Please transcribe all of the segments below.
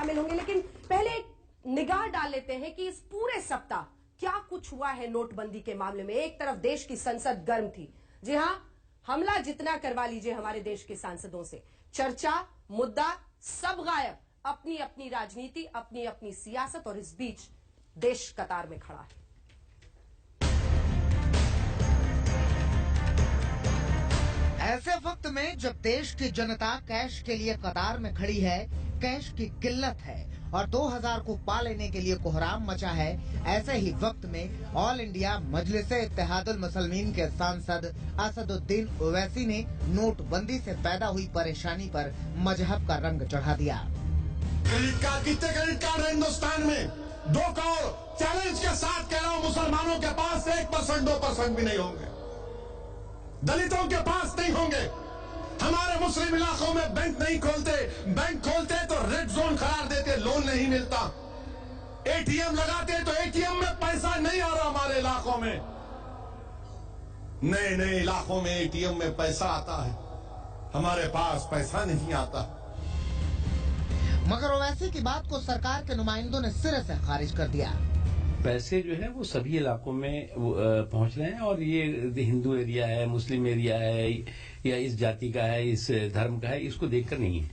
शामिल होंगे, लेकिन पहले एक निगाह डाल लेते हैं कि इस पूरे सप्ताह क्या कुछ हुआ है नोटबंदी के मामले में। एक तरफ देश की संसद गर्म थी, जी हां, हमला जितना करवा लीजिए हमारे देश के सांसदों से, चर्चा मुद्दा सब गायब, अपनी अपनी राजनीति, अपनी अपनी सियासत, और इस बीच देश कतार में खड़ा है। ऐसे वक्त में जब देश की जनता कैश के लिए कतार में खड़ी है, कैश की किल्लत है और 2000 को पा लेने के लिए कोहराम मचा है, ऐसे ही वक्त में ऑल इंडिया मजलिस-ए-इत्तेहादुल मुसलमीन के सांसद असदुद्दीन ओवैसी ने नोटबंदी से पैदा हुई परेशानी पर मजहब का रंग चढ़ा दिया। कितने क्रेडिट कार्ड है हिंदुस्तान में? 2 करोड़। चैलेंज के साथ कह रहा हूं, मुसलमानों के पास 1%, 2% भी नहीं होंगे, दलितों के पास नहीं होंगे। हमारे मुस्लिम इलाकों में बैंक नहीं खोलते, बैंक खोलते तो रेड जोन करार देते, लोन नहीं मिलता। एटीएम लगाते तो एटीएम में पैसा नहीं आ रहा हमारे इलाकों में। नए नए इलाकों में एटीएम में पैसा आता है, हमारे पास पैसा नहीं आता। मगर ओवैसी की बात को सरकार के नुमाइंदों ने सिरे से खारिज कर दिया। पैसे जो है वो सभी इलाकों में पहुंच रहे हैं, और ये हिंदू एरिया है, मुस्लिम एरिया है, या इस जाति का है, इस धर्म का है, इसको देखकर नहीं है,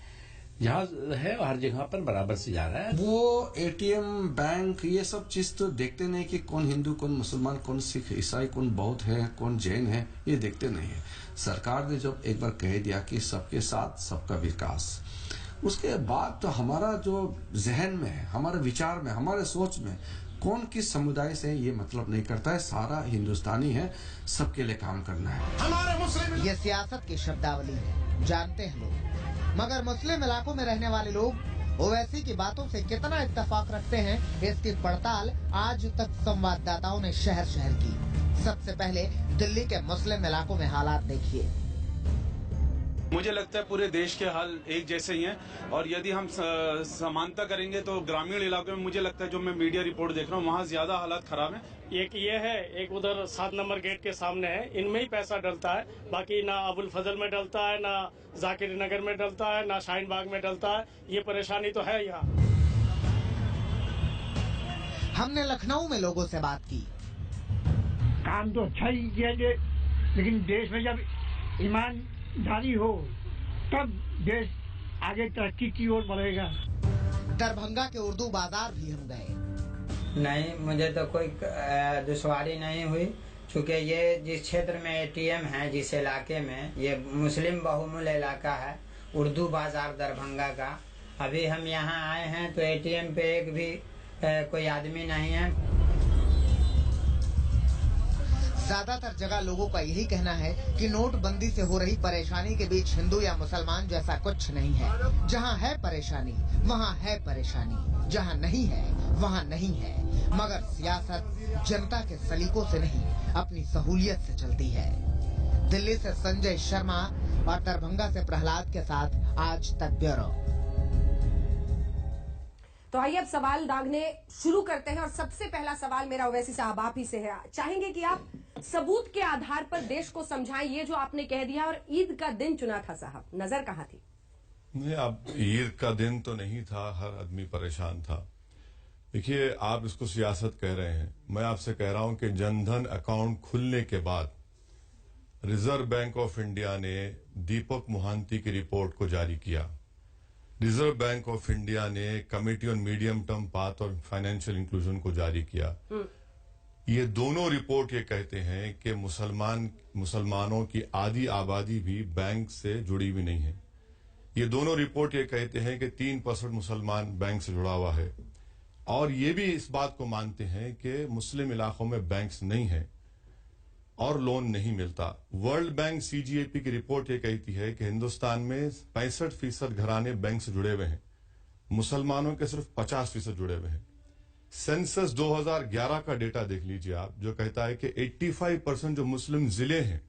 जहां है हर जगह पर बराबर से जा रहा है। वो एटीएम, बैंक, ये सब चीज तो देखते नहीं कि कौन हिंदू, कौन मुसलमान, कौन सिख, ईसाई, कौन बौद्ध है, कौन जैन है, ये देखते नहीं है। सरकार ने जब एक बार कह दिया कि सबके साथ सबका विकास, उसके बाद तो हमारा जो जहन में है, हमारे विचार में, हमारे सोच में कौन किस समुदाय से ये मतलब नहीं करता है, सारा हिंदुस्तानी है, सबके लिए काम करना है। हमारे मुस्लिम, ये सियासत की शब्दावली है, जानते हैं लोग, मगर मुस्लिम इलाकों में रहने वाले लोग ओवैसी की बातों से कितना इत्तेफाक रखते हैं, इसकी पड़ताल आज तक संवाददाताओं ने शहर शहर की। सबसे पहले दिल्ली के मुस्लिम इलाकों में हालात देखिए। मुझे लगता है पूरे देश के हाल एक जैसे ही हैं, और यदि हम समानता करेंगे तो ग्रामीण इलाकों में मुझे लगता है, जो मैं मीडिया रिपोर्ट देख रहा हूँ, वहाँ ज्यादा हालात खराब हैं। एक ये है, एक उधर 7 नंबर गेट के सामने है, इनमें ही पैसा डलता है, बाकी ना अबुल फजल में डलता है, ना जाकिर नगर में डलता है, ना शाहीन बाग में डलता है। ये परेशानी तो है यहाँ। हमने लखनऊ में लोगों से बात की। काम तो अच्छा ही किया, लेकिन देश में जब ईमानदारी हो तब देश आगे तरक्की की ओर बढ़ेगा। दरभंगा के उर्दू बाजार भी हम गए। नहीं, मुझे तो कोई दुश्वारी नहीं हुई, क्योंकि ये जिस क्षेत्र में एटीएम है, जिस इलाके में, ये मुस्लिम बहुमूल्य इलाका है, उर्दू बाजार दरभंगा का। अभी हम यहाँ आए हैं तो एटीएम पे एक भी कोई आदमी नहीं है। ज्यादातर जगह लोगों का यही कहना है कि नोटबंदी से हो रही परेशानी के बीच हिंदू या मुसलमान जैसा कुछ नहीं है। जहाँ है परेशानी वहाँ है परेशानी, जहाँ नहीं है वहाँ नहीं है। मगर सियासत जनता के सलीकों से नहीं, अपनी सहूलियत से चलती है। दिल्ली से संजय शर्मा और दरभंगा से प्रहलाद के साथ आज तक ब्यूरो। तो आइए अब सवाल दागने शुरू करते हैं, और सबसे पहला सवाल मेरा ओवैसी साहब आप ही से है। चाहेंगे कि आप सबूत के आधार पर देश को समझाएं ये जो आपने कह दिया, और ईद का दिन चुना था साहब, नजर कहां थी? नहीं, अब ईद का दिन तो नहीं था, हर आदमी परेशान था। देखिए, आप इसको सियासत कह रहे हैं, मैं आपसे कह रहा हूं कि जनधन अकाउंट खुलने के बाद रिजर्व बैंक ऑफ इंडिया ने दीपक मोहंती की रिपोर्ट को जारी किया। रिजर्व बैंक ऑफ इंडिया ने committee on medium term path और फाइनेंशियल इंक्लूजन को जारी किया। ये दोनों रिपोर्ट ये कहते हैं कि मुसलमानों की आधी आबादी भी बैंक से जुड़ी हुई नहीं है। ये दोनों रिपोर्ट ये कहते हैं कि 3% मुसलमान बैंक से जुड़ा हुआ है, और ये भी इस बात को मानते हैं कि मुस्लिम इलाकों में बैंक्स नहीं है और लोन नहीं मिलता। वर्ल्ड बैंक सीजीएपी की रिपोर्ट ये कहती है कि हिंदुस्तान में 65% घराने बैंक से जुड़े हुए हैं, मुसलमानों के सिर्फ 50% जुड़े हुए हैं। सेंसस 2011 का डेटा देख लीजिए आप, जो कहता है कि 85% जो मुस्लिम जिले हैं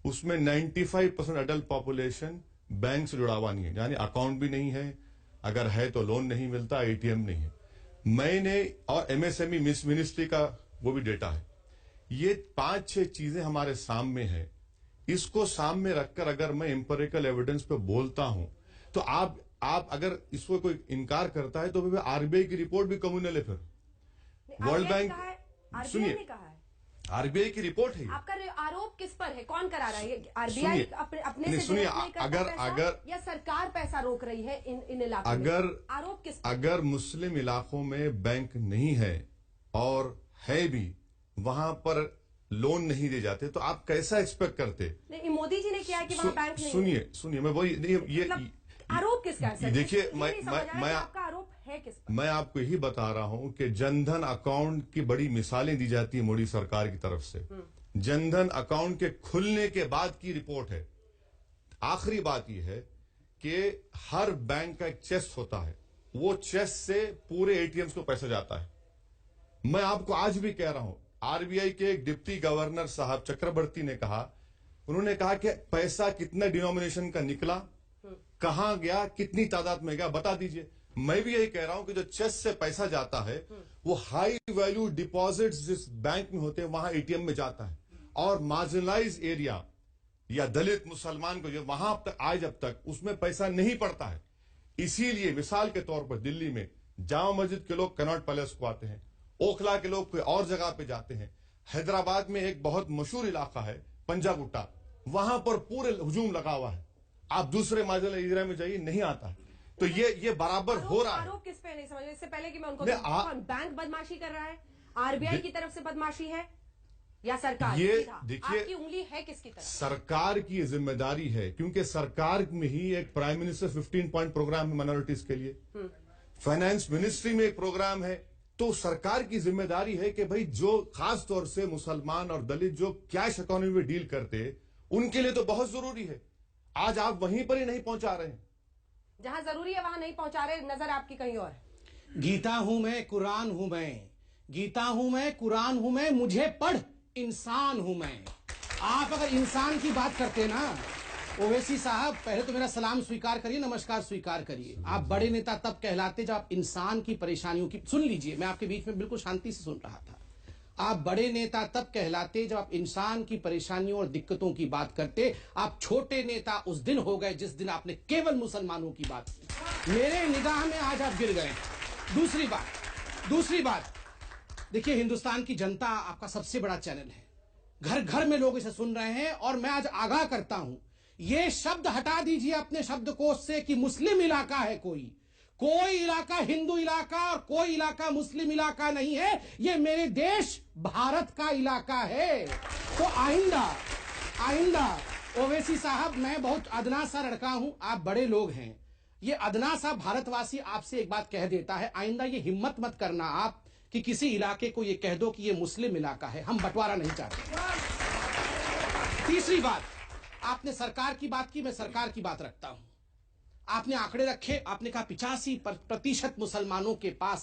उसमें 95% अडल्ट पॉपुलेशन बैंक से जुड़ा हुआ नहीं है, यानी अकाउंट भी नहीं है, अगर है तो लोन नहीं मिलता, एटीएम नहीं है। मैंने और एमएसएमई मिनिस्ट्री का वो भी डेटा है। ये 5-6 चीजें हमारे सामने हैं। इसको सामने रखकर अगर मैं एम्पिरिकल एविडेंस पे बोलता हूं तो आप आप अगर इसको कोई इनकार करता है तो फिर आरबीआई की रिपोर्ट भी कम्युनल है। फिर वर्ल्ड बैंक, सुनिए, आरबीआई की रिपोर्ट है। आपका आरोप किस पर है? कौन करा रहा है? आरबीआई अपने से सुनिए, अगर या सरकार पैसा रोक रही है इन इलाकों में? आरोप किस पर? अगर मुस्लिम इलाकों में बैंक नहीं है और है भी वहां पर लोन नहीं दे जाते तो आप कैसा एक्सपेक्ट करते? नहीं, मोदी जी ने किया है कि वहां बैंक नहीं। सुनिए मैं वही ये आरोप किसका है? देखिए मैं आपका आरोप है किस पर? मैं आपको यही बता रहा हूं कि जनधन अकाउंट की बड़ी मिसालें दी जाती है मोदी सरकार की तरफ से। जनधन अकाउंट के खुलने के बाद की रिपोर्ट है। आखिरी बात यह है कि हर बैंक का एक चेस्ट होता है, वो चेस्ट से पूरे एटीएम्स को पैसा जाता है। मैं आपको आज भी कह रहा हूं, आरबीआई के एक डिप्टी गवर्नर साहब चक्रवर्ती ने कहा, उन्होंने कहा कि पैसा कितना डिनोमिनेशन का निकला, कहां गया, कितनी तादाद में गया, बता दीजिए। मैं भी यही कह रहा हूं कि जो चेस्ट से पैसा जाता है वो हाई वैल्यू डिपॉजिट्स जिस बैंक में होते हैं वहां एटीएम में जाता है, और मार्जिनलाइज एरिया या दलित मुसलमान को जो वहां तक आज अब तक उसमें पैसा नहीं पड़ता है। इसीलिए मिसाल के तौर पर दिल्ली में जामा मस्जिद के लोग कनॉट पैलेस को आते हैं, ओखला के लोग कोई और जगह पे जाते हैं, हैदराबाद में एक बहुत मशहूर इलाका है पंजागुट्टा, वहां पर पूरे हुजूम लगा हुआ है। आप दूसरे मार्जिनल एरिया में जाइए, नहीं आता है। तो ये बराबर हो रहा है। आरोप किस पे नहीं समझ? इससे पहले कि मैं उनको बैंक बदमाशी कर रहा है, आरबीआई की तरफ से बदमाशी है या सरकार? ये देखिए, आपकी उंगली है किसकी तरफ? सरकार की जिम्मेदारी है, क्योंकि सरकार में ही एक प्राइम मिनिस्टर 15 पॉइंट प्रोग्राम है माइनॉरिटीज के लिए, फाइनेंस मिनिस्ट्री में एक प्रोग्राम है। तो सरकार की जिम्मेदारी है कि भाई जो खास तौर से मुसलमान और दलित जो कैश इकोनॉमी में डील करते उनके लिए तो बहुत जरूरी है। आज आप वहीं पर ही नहीं पहुंचा रहे हैं, जहां जरूरी है वहां नहीं पहुंचा रहे, नजर आपकी कहीं और है। गीता हूं मैं, कुरान हूं मैं, गीता हूं मैं, कुरान हूं मैं, मुझे पढ़ इंसान हूं मैं। आप अगर इंसान की बात करते ना ओवैसी साहब, पहले तो मेरा सलाम स्वीकार करिए, नमस्कार स्वीकार करिए। आप बड़े नेता तब कहलाते जब आप इंसान की परेशानियों की, सुन लीजिए, मैं आपके बीच में बिल्कुल शांति से सुन रहा था। आप बड़े नेता तब कहलाते जब आप इंसान की परेशानियों और दिक्कतों की बात करते। आप छोटे नेता उस दिन हो गए जिस दिन आपने केवल मुसलमानों की बात की। मेरे निगाह में आज आप गिर गए। दूसरी बात, देखिए, हिंदुस्तान की जनता आपका सबसे बड़ा चैनल है, घर घर में लोग इसे सुन रहे हैं, और मैं आज आगाह करता हूं, ये शब्द हटा दीजिए अपने शब्दकोश से कि मुस्लिम इलाका है। कोई इलाका हिंदू इलाका और कोई इलाका मुस्लिम इलाका नहीं है। ये मेरे देश भारत का इलाका है। तो आइंदा ओवैसी साहब, मैं बहुत अदना सा लड़का हूं, आप बड़े लोग हैं, ये अदना सा भारतवासी आपसे एक बात कह देता है, आइंदा ये हिम्मत मत करना आप कि किसी इलाके को ये कह दो कि ये मुस्लिम इलाका है। हम बंटवारा नहीं चाहते। तीसरी बात, आपने सरकार की बात की, मैं सरकार की बात रखता हूं। आपने आंकड़े रखे, आपने कहा 85% मुसलमानों के पास